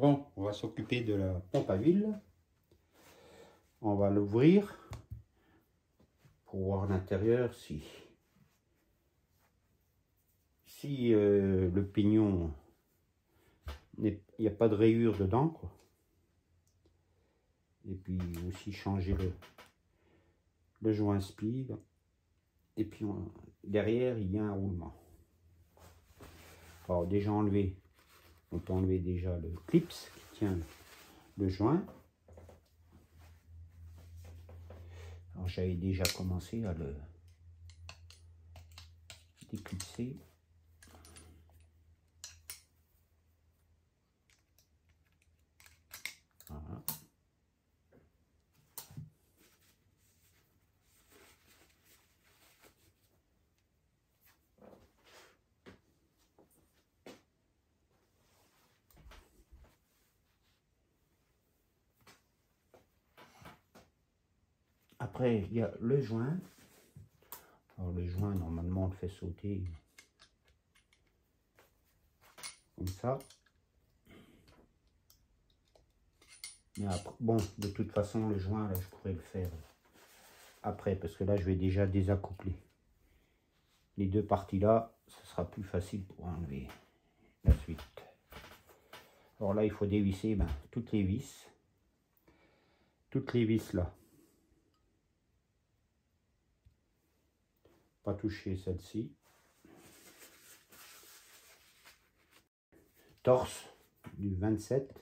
Bon, on va s'occuper de la pompe à huile. On va l'ouvrir pour voir l'intérieur si le pignon, il n'y a pas de rayures dedans, quoi. Et puis aussi changer le joint speed. Et puis derrière, il y a un roulement. Alors déjà enlever, on peut enlever déjà le clips qui tient le joint. Alors j'avais déjà commencé à le déclipser. Voilà. Après, il y a le joint. Alors le joint, normalement, on le fait sauter comme ça. Mais après, bon, de toute façon, le joint, là, je pourrais le faire après, parce que là, je vais déjà désaccoupler. Les deux parties là, ce sera plus facile pour enlever la suite. Alors là, il faut dévisser toutes les vis. Toutes les vis là. Pas toucher celle-ci. Torse du 27.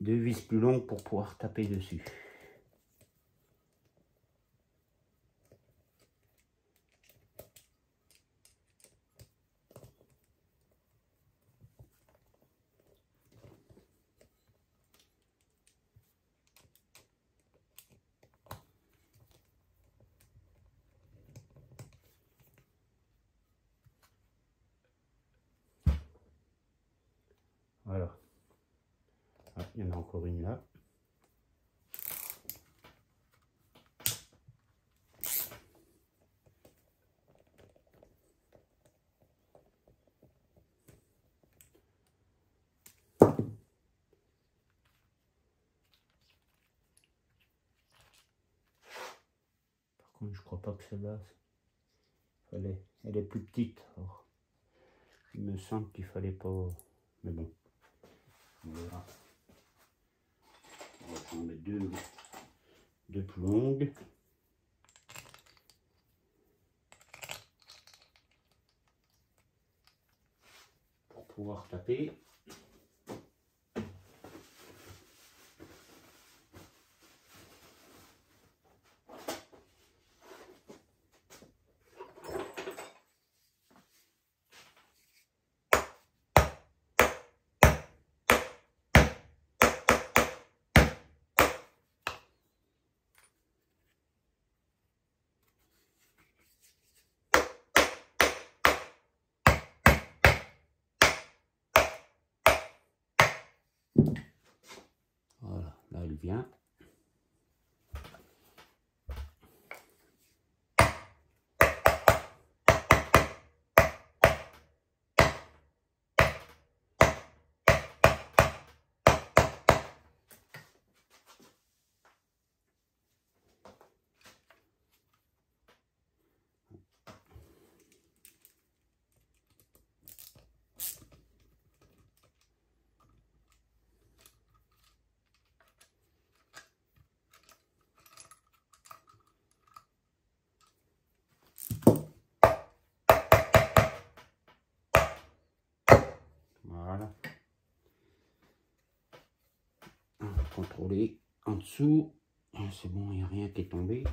Deux vis plus longues pour pouvoir taper dessus. Voilà. Ah, il y en a encore une là. Par contre, je crois pas que celle-là, elle est plus petite. Alors, il me semble qu'il fallait pas. Mais bon, on verra. On va prendre deux plus longues. Pour pouvoir taper. Voilà, là elle vient. Voilà. On va contrôler en dessous. C'est bon, il n'y a rien qui est tombé.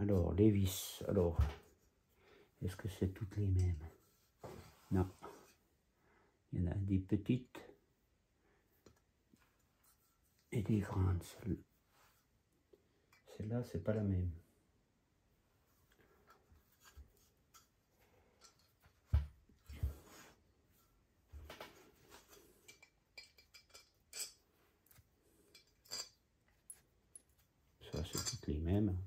Alors, les vis. Alors, est-ce que c'est toutes les mêmes? Non. Il y en a des petites et des grandes. Celle-là, c'est pas la même. Ça, c'est toutes les mêmes.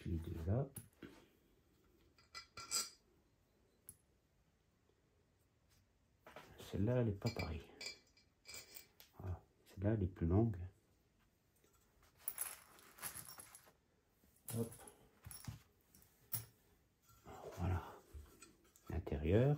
Les deux là. Celle-là, elle n'est pas pareille. Voilà. Celle-là, elle est plus longue. Hop. Voilà. L'intérieur.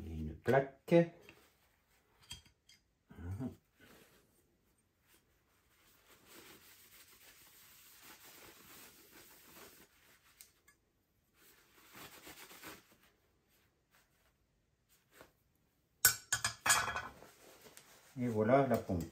Il y a une plaque. Et voilà la pompe.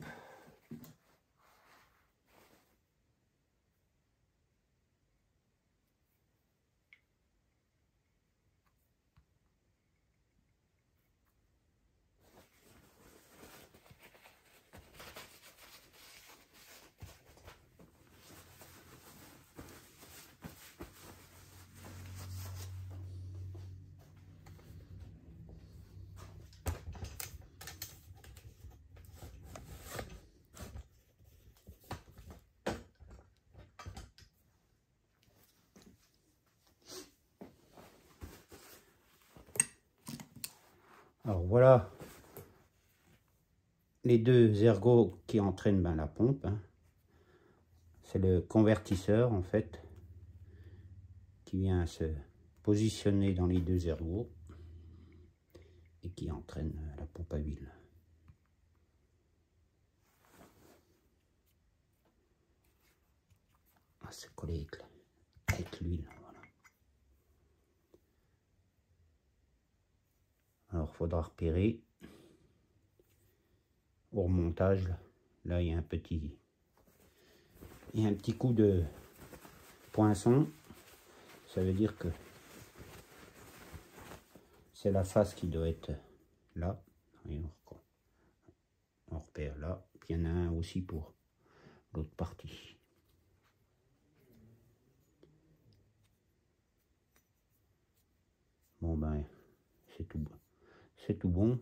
Alors voilà les deux ergots qui entraînent la pompe. Hein. C'est le convertisseur en fait qui vient se positionner dans les deux ergots et qui entraîne la pompe à huile. Ah, c'est collé avec l'huile. Voilà. Alors, il faudra repérer au remontage. Là, il y a un petit coup de poinçon. Ça veut dire que c'est la face qui doit être là. Et on repère là. Puis il y en a un aussi pour l'autre partie. Bon ben, c'est tout bon.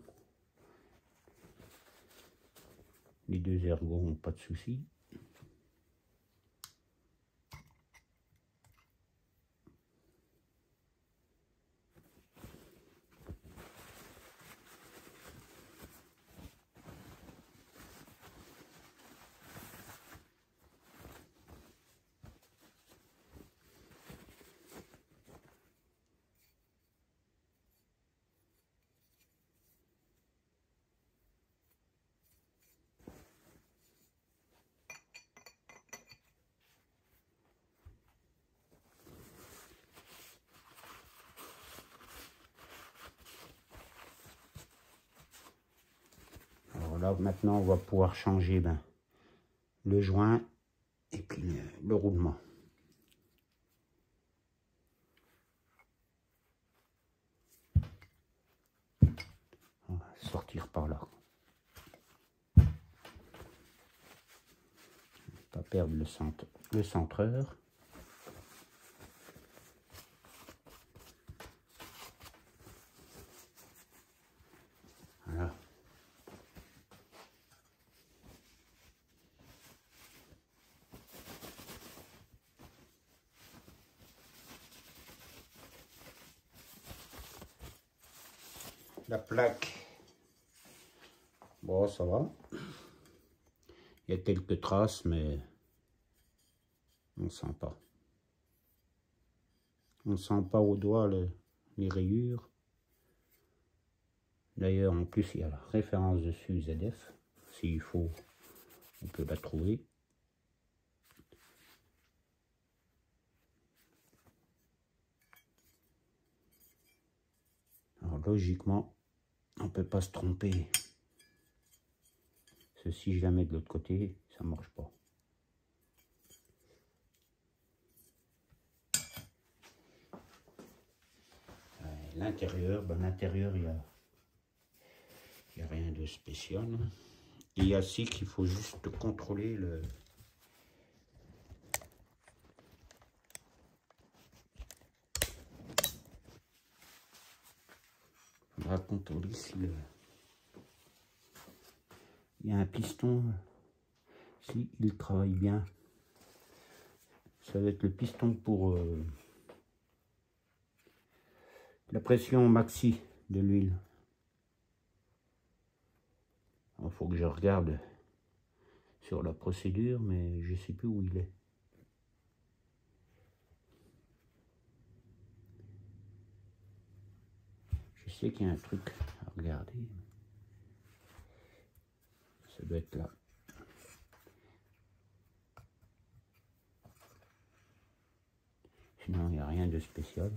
Les deux ergots n'ont pas de soucis. Là, maintenant, on va pouvoir changer le joint et puis le roulement. On va sortir par là. Pas perdre le centreur. Voilà. La plaque, bon, ça va. Il y a quelques traces, mais on ne sent pas. On ne sent pas au doigt les rayures. D'ailleurs, en plus, il y a la référence dessus ZF. S'il faut, on peut la trouver. Alors, logiquement, on ne peut pas se tromper. Parce que si je la mets de l'autre côté, ça ne marche pas. L'intérieur, ben, l'intérieur, il n'y a rien de spécial. Et il y a ici qu'il faut juste contrôler le... On va contrôler si le... Il y a un piston, si il travaille bien. Ça va être le piston pour la pression maxi de l'huile. Il faut que je regarde sur la procédure, mais je ne sais plus où il est. Je sais qu'il y a un truc à regarder. Ça doit être là. Sinon, il n'y a rien de spécial.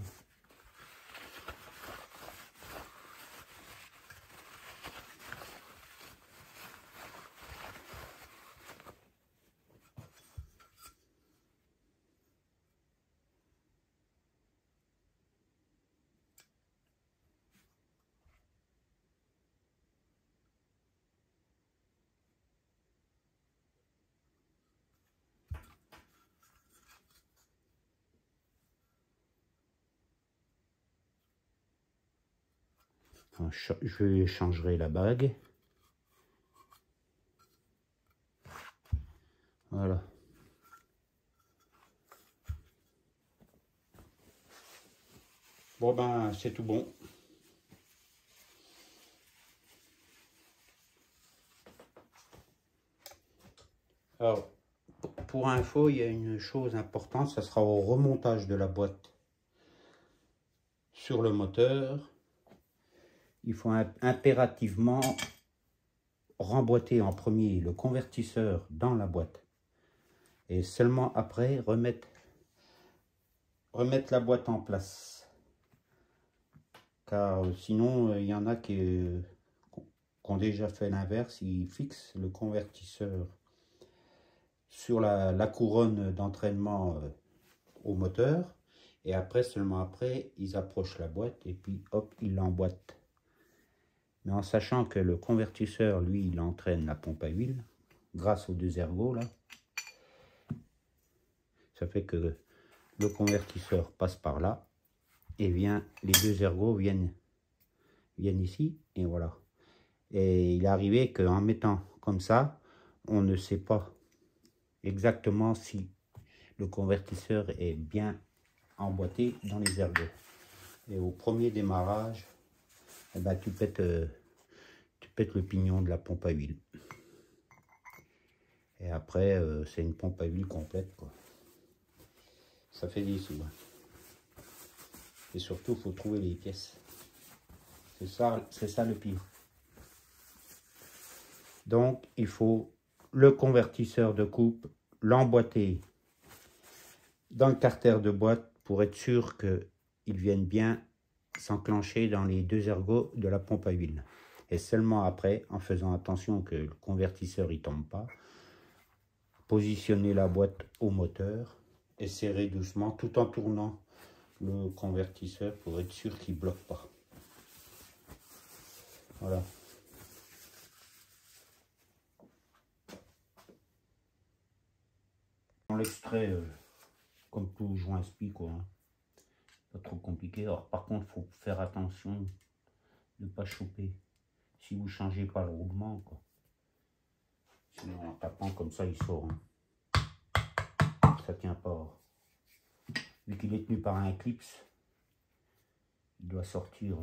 Je changerai la bague. Voilà. Bon ben, c'est tout bon. Alors, pour info, il y a une chose importante, ça sera au remontage de la boîte sur le moteur. Il faut impérativement remboîter en premier le convertisseur dans la boîte. Et seulement après, remettre la boîte en place. Car sinon, il y en a qui ont déjà fait l'inverse, ils fixent le convertisseur sur la couronne d'entraînement au moteur. Et après, seulement après, ils approchent la boîte et puis hop, ils l'emboîtent. Mais en sachant que le convertisseur, lui, il entraîne la pompe à huile grâce aux deux ergots là. Ça fait que le convertisseur passe par là et les deux ergots viennent ici et voilà. Et il est arrivé qu'en mettant comme ça, on ne sait pas exactement si le convertisseur est bien emboîté dans les ergots. Et au premier démarrage, eh ben, tu pètes le pignon de la pompe à huile. Et après, c'est une pompe à huile complète, quoi. Ça fait des sous. Hein. Et surtout, il faut trouver les pièces. C'est ça le pire. Donc, il faut le convertisseur de coupe, l'emboîter dans le carter de boîte pour être sûr qu'il vienne bien s'enclencher dans les deux ergots de la pompe à huile. Et seulement après, en faisant attention que le convertisseur ne tombe pas, positionner la boîte au moteur et serrer doucement tout en tournant le convertisseur pour être sûr qu'il ne bloque pas. Voilà. On l'extrait comme tout joint spi, quoi. Hein. Pas trop compliqué. Alors, par contre, il faut faire attention de ne pas choper si vous ne changez pas le roulement, quoi. Sinon, en tapant comme ça, il sort. Hein. Ça tient pas. Vu qu'il est tenu par un clips, il doit sortir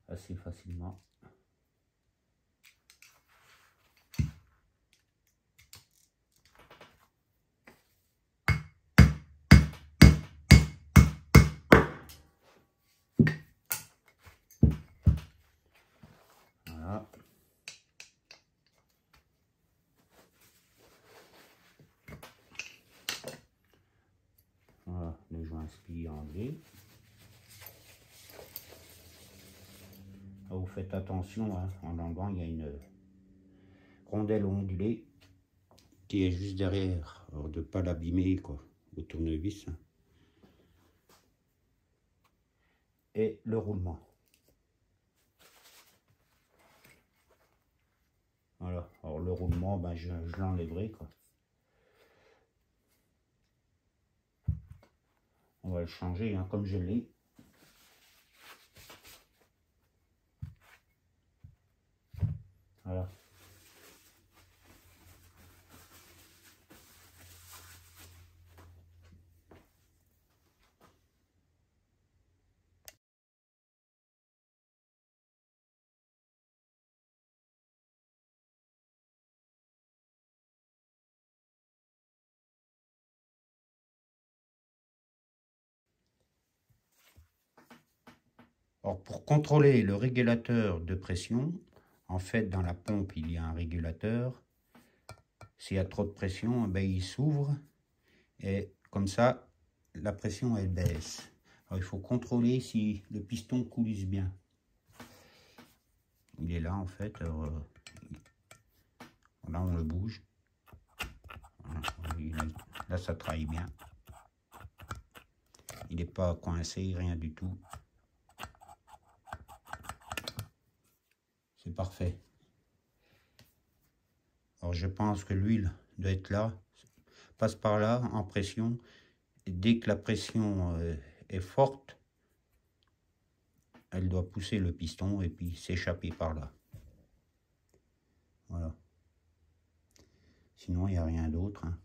assez facilement. rouler. Là, vous faites attention, hein, en enlevant, il y a une rondelle ondulée qui est juste derrière, alors de ne pas l'abîmer quoi, au tournevis. Et le roulement. Voilà, alors le roulement, ben, je l'enlèverai quoi. On va le changer hein, comme je l'ai. Voilà. Alors pour contrôler le régulateur de pression, en fait dans la pompe il y a un régulateur. S'il y a trop de pression, ben, il s'ouvre et comme ça la pression elle baisse. Alors il faut contrôler si le piston coulisse bien. Il est là en fait. Alors, là on le bouge. Voilà, là ça travaille bien. Il n'est pas coincé, rien du tout. C'est parfait. Alors je pense que l'huile doit être là, passe par là en pression. Et dès que la pression est forte, elle doit pousser le piston et puis s'échapper par là. Voilà. Sinon il n'y a rien d'autre. Hein.